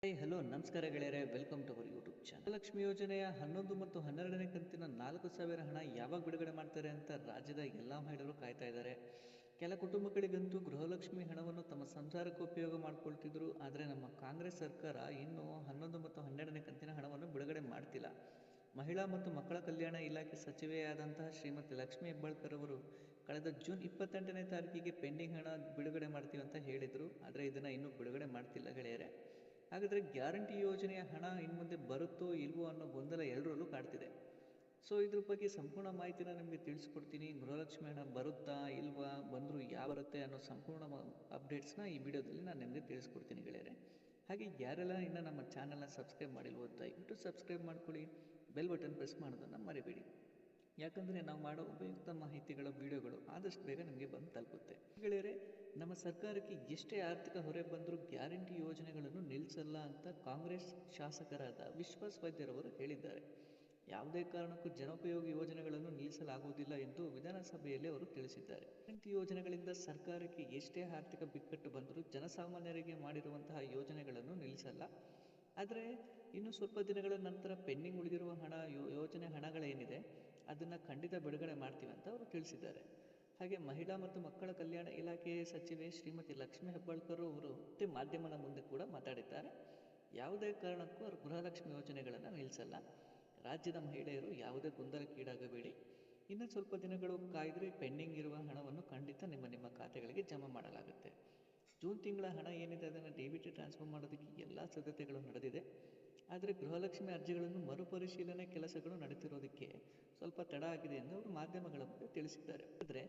Hello ನಮಸ್ಕಾರ ಗೆಳೆಯರೆ, welcome to our YouTube channel. Lakshmi ಯೋಜನೆಯ 11 ಮತ್ತು 12ನೇ ಕಂತಿನ 4,000 ಹಣ ಯಾವಾಗ ಬಿಡುಗಡೆ ಮಾಡ್ತಾರೆ ಅಂತ ರಾಜ್ಯದ ಎಲ್ಲ ಮಹಿಳೆಯರು ಕಾಯ್ತಾ ಇದ್ದಾರೆ. ಕೆಲ ಕುಟುಂಬಗಳಿಗಂತೂ ಗೃಹಲಕ್ಷ್ಮಿ ಹಣವನ್ನು ತಮ್ಮ ಸಂಸಾರಕ್ಕೆ ಉಪಯೋಗ ಮಾಡ್ಕೊಳ್ತಿದ್ರು. ಆದರೆ ನಮ್ಮ ಕಾಂಗ್ರೆಸ್ ಸರ್ಕಾರ ಇನ್ನೂ 11 ಮತ್ತು 12ನೇ ಕಂತಿನ ಹಣವನ್ನು ಬಿಡುಗಡೆ ಮಾಡ್ತಿಲ್ಲ. ಮಹಿಳಾ ಮತ್ತು ಮಕ್ಕಳ ಕಲ್ಯಾಣ ಇಲಾಖೆ ಸಚಿವೆಯಾದಂತಹ ಶ್ರೀಮತಿ ಲಕ್ಷ್ಮಿ ಹೆಬ್ಬಾಳ್ಕರ್ ಅವರು ಕಳೆದ ಜೂನ್ 28ನೇ ತಾರೀಕಿಗೆ ಪೆಂಡಿಂಗ್ ಹಣ ಬಿಡುಗಡೆ ಮಾಡ್ತೀವಿ ಅಂತ ಹೇಳಿದರು. ಆದರೆ ಇದನ್ನು ಇನ್ನೂ ಬಿಡುಗಡೆ ಮಾಡ್ತಿಲ್ಲ ಗೆಳೆಯರೆ. ಹಾಗಾದರೆ ಗ್ಯಾರಂಟಿ ಯೋಜನೆಯ ಹಣ ಇನ್ನು ಮುಂದೆ ಬರುತ್ತೋ ಇಲ್ವೋ ಅನ್ನೋ ಗೊಂದಲ ಎಲ್ಲರಲ್ಲೂ ಕಾಡ್ತಿದೆ. ಸೊ ಇದ್ರ ಬಗ್ಗೆ ಸಂಪೂರ್ಣ ಮಾಹಿತಿನ ನಿಮಗೆ ತಿಳಿಸ್ಕೊಡ್ತೀನಿ. ಗೃಹಲಕ್ಷ್ಮಿ ಹಣ ಬರುತ್ತಾ ಇಲ್ವಾ, ಬಂದರೂ ಯಾವ ಬರುತ್ತೆ ಅನ್ನೋ ಸಂಪೂರ್ಣ ಅಪ್ಡೇಟ್ಸ್ನ ಈ ವಿಡಿಯೋದಲ್ಲಿ ನಾನು ನಿಮಗೆ ತಿಳಿಸ್ಕೊಡ್ತೀನಿ ಗೆಳೆಯರೆ. ಹಾಗೆ ಯಾರೆಲ್ಲ ಇನ್ನು ನಮ್ಮ ಚಾನಲ್ನ ಸಬ್ಸ್ಕ್ರೈಬ್ ಮಾಡಿಲ್ವೋ ದಯವಿಟ್ಟು ಸಬ್ಸ್ಕ್ರೈಬ್ ಮಾಡ್ಕೊಳ್ಳಿ, ಬೆಲ್ ಬಟನ್ ಪ್ರೆಸ್ ಮಾಡೋದನ್ನು ಮರಿಬೇಡಿ. ಯಾಕಂದರೆ ನಾವು ಮಾಡೋ ಉಪಯುಕ್ತ ಮಾಹಿತಿಗಳ ವಿಡಿಯೋಗಳು ಆದಷ್ಟು ಬೇಗ ನಿಮಗೆ ಬಂದು ತಲುಪುತ್ತೆ ಗೆಳೆಯರೆ. ನಮ್ಮ ಸರ್ಕಾರಕ್ಕೆ ಎಷ್ಟೇ ಆರ್ಥಿಕ ಹೊರೆ ಬಂದರೂ ಗ್ಯಾರಂಟಿ ಯೋಜನೆಗಳನ್ನು ನಿಲ್ಲಿಸಲ್ಲ ಅಂತ ಕಾಂಗ್ರೆಸ್ ಶಾಸಕರಾದ ವಿಶ್ವಾಸ್ ವೈದ್ಯರವರು ಹೇಳಿದ್ದಾರೆ. ಯಾವುದೇ ಕಾರಣಕ್ಕೂ ಜನೋಪಯೋಗಿ ಯೋಜನೆಗಳನ್ನು ನಿಲ್ಲಿಸಲಾಗುವುದಿಲ್ಲ ಎಂದು ವಿಧಾನಸಭೆಯಲ್ಲಿ ಅವರು ತಿಳಿಸಿದ್ದಾರೆ. ಗ್ಯಾರಂಟಿ ಯೋಜನೆಗಳಿಂದ ಸರ್ಕಾರಕ್ಕೆ ಎಷ್ಟೇ ಆರ್ಥಿಕ ಬಿಕ್ಕಟ್ಟು ಬಂದರೂ ಜನಸಾಮಾನ್ಯರಿಗೆ ಮಾಡಿರುವಂತಹ ಯೋಜನೆಗಳನ್ನು ನಿಲ್ಲಿಸಲ್ಲ. ಆದರೆ ಇನ್ನು ಸ್ವಲ್ಪ ದಿನಗಳ ನಂತರ ಪೆಂಡಿಂಗ್ ಉಳಿದಿರುವ ಯೋಜನೆ ಹಣಗಳೇನಿದೆ ಅದನ್ನು ಖಂಡಿತ ಬಿಡುಗಡೆ ಮಾಡ್ತೀವಿ ಅಂತ ಅವರು ತಿಳಿಸಿದ್ದಾರೆ. ಹಾಗೆ ಮಹಿಳಾ ಮತ್ತು ಮಕ್ಕಳ ಕಲ್ಯಾಣ ಇಲಾಖೆ ಸಚಿವೆ ಶ್ರೀಮತಿ ಲಕ್ಷ್ಮಿ ಹೆಬ್ಬಾಳ್ಕರ್ ಅವರು ಮಾಧ್ಯಮದ ಮುಂದೆ ಕೂಡ ಮಾತಾಡಿದ್ದಾರೆ. ಯಾವುದೇ ಕಾರಣಕ್ಕೂ ಅವರು ಗೃಹಲಕ್ಷ್ಮಿ ಯೋಜನೆಗಳನ್ನು ನಿಲ್ಲಿಸಲ್ಲ. ರಾಜ್ಯದ ಮಹಿಳೆಯರು ಯಾವುದೇ ಗೊಂದಲಕ್ಕೀಡಾಗಬೇಡಿ. ಇನ್ನು ಸ್ವಲ್ಪ ದಿನಗಳು ಕಾಯ್ದರೆ ಪೆಂಡಿಂಗ್ ಇರುವ ಹಣವನ್ನು ಖಂಡಿತ ನಿಮ್ಮ ಖಾತೆಗಳಿಗೆ ಜಮಾ ಮಾಡಲಾಗುತ್ತೆ. ಜೂನ್ ತಿಂಗಳ ಹಣ ಏನಿದೆ ಅದನ್ನು ಡಿ.ಬಿ.ಟಿ ಟ್ರಾನ್ಸ್ಫರ್ ಮಾಡೋದಕ್ಕೆ ಎಲ್ಲ ಸಿದ್ಧತೆಗಳು ನಡೆದಿದೆ. ಆದರೆ ಗೃಹಲಕ್ಷ್ಮಿ ಅರ್ಜಿಗಳನ್ನು ಮರುಪರಿಶೀಲನೆ ಕೆಲಸಗಳು ನಡೆತಿರೋದಕ್ಕೆ ಸ್ವಲ್ಪ ತಡ ಆಗಿದೆ ಎಂದು ಅವರು ಮಾಧ್ಯಮಗಳ ಮುಂದೆ ತಿಳಿಸಿದ್ದಾರೆ. ಆದರೆ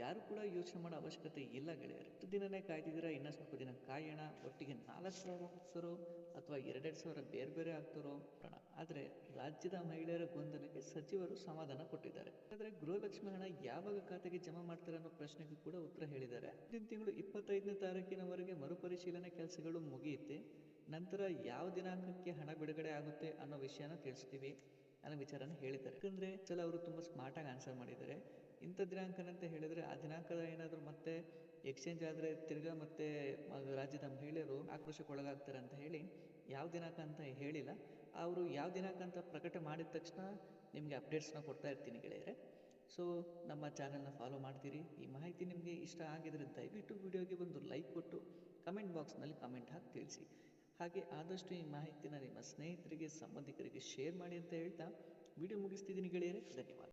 ಯಾರು ಕೂಡ ಯೋಚನೆ ಮಾಡೋ ಅವಶ್ಯಕತೆ ಇಲ್ಲ ಗೆಳೆಯರು. ಎಷ್ಟು ದಿನನೇ ಕಾಯ್ದಿದ್ದೀರಾ, ಇನ್ನೂ ಸ್ವಲ್ಪ ದಿನ ಕಾಯೋಣ. ಒಟ್ಟಿಗೆ 4,000 ಆಗ್ತಾರೋ ಅಥವಾ 2,000 ಬೇರೆ ಬೇರೆ ಆಗ್ತಾರೋ ನೋಡೋಣ. ಆದರೆ ರಾಜ್ಯದ ಮಹಿಳೆಯರ ಗೊಂದಲಕ್ಕೆ ಸಚಿವರು ಸಮಾಧಾನ ಕೊಟ್ಟಿದ್ದಾರೆ. ಆದರೆ ಗೃಹಲಕ್ಷ್ಮಿ ಹಣ ಯಾವಾಗ ಖಾತೆಗೆ ಜಮಾ ಮಾಡ್ತಾರೆ ಅನ್ನೋ ಪ್ರಶ್ನೆಗೂ ಕೂಡ ಉತ್ತರ ಹೇಳಿದ್ದಾರೆ. ಮುಂದಿನ ತಿಂಗಳು 25ನೇ ತಾರೀಕಿನವರೆಗೆ ಮರುಪರಿಶೀಲನೆ ಕೆಲಸಗಳು ಮುಗಿಯುತ್ತೆ. ನಂತರ ಯಾವ ದಿನಾಂಕಕ್ಕೆ ಹಣ ಬಿಡುಗಡೆ ಆಗುತ್ತೆ ಅನ್ನೋ ವಿಷಯನ ತಿಳಿಸ್ತೀವಿ ಅನ್ನೋ ವಿಚಾರನ ಹೇಳಿದ್ದಾರೆ. ಯಾಕಂದರೆ ಸಲ ಅವರು ತುಂಬ ಸ್ಮಾರ್ಟಾಗಿ ಆನ್ಸರ್ ಮಾಡಿದ್ದಾರೆ. ಇಂಥ ದಿನಾಂಕನಂತ ಹೇಳಿದರೆ ಆ ದಿನಾಂಕದ ಏನಾದರೂ ಮತ್ತೆ ಎಕ್ಸ್ಚೇಂಜ್ ಆದರೆ ತಿರ್ಗಾ ಮತ್ತೆ ರಾಜ್ಯದ ಮಹಿಳೆಯರು ಆಕ್ರೋಶಕ್ಕೊಳಗಾಗ್ತಾರೆ ಅಂತ ಹೇಳಿ ಯಾವ ದಿನಾಂಕ ಅಂತ ಹೇಳಿಲ್ಲ. ಅವರು ಯಾವ ದಿನಾಂಕ ಅಂತ ಪ್ರಕಟ ಮಾಡಿದ ತಕ್ಷಣ ನಿಮಗೆ ಅಪ್ಡೇಟ್ಸ್ನ ಕೊಡ್ತಾ ಇರ್ತೀನಿ ಗೆಳೆಯರೆ. ಸೊ ನಮ್ಮ ಚಾನಲ್ನ ಫಾಲೋ ಮಾಡ್ತೀರಿ. ಈ ಮಾಹಿತಿ ನಿಮಗೆ ಇಷ್ಟ ಆಗಿದ್ರೆ ದಯವಿಟ್ಟು ವಿಡಿಯೋಗೆ ಒಂದು ಲೈಕ್ ಕೊಟ್ಟು ಕಮೆಂಟ್ ಬಾಕ್ಸ್ನಲ್ಲಿ ಕಮೆಂಟ್ ಹಾಕಿ ತಿಳಿಸಿ. ಹಾಗೆ ಆದಷ್ಟು ಈ ಮಾಹಿತಿನ ನಿಮ್ಮ ಸ್ನೇಹಿತರಿಗೆ ಸಂಬಂಧಿಕರಿಗೆ ಶೇರ್ ಮಾಡಿ ಅಂತ ಹೇಳ್ತಾ ವಿಡಿಯೋ ಮುಗಿಸ್ತಿದ್ದೀನಿ ಗೆಳೆಯರೆ. ಧನ್ಯವಾದ.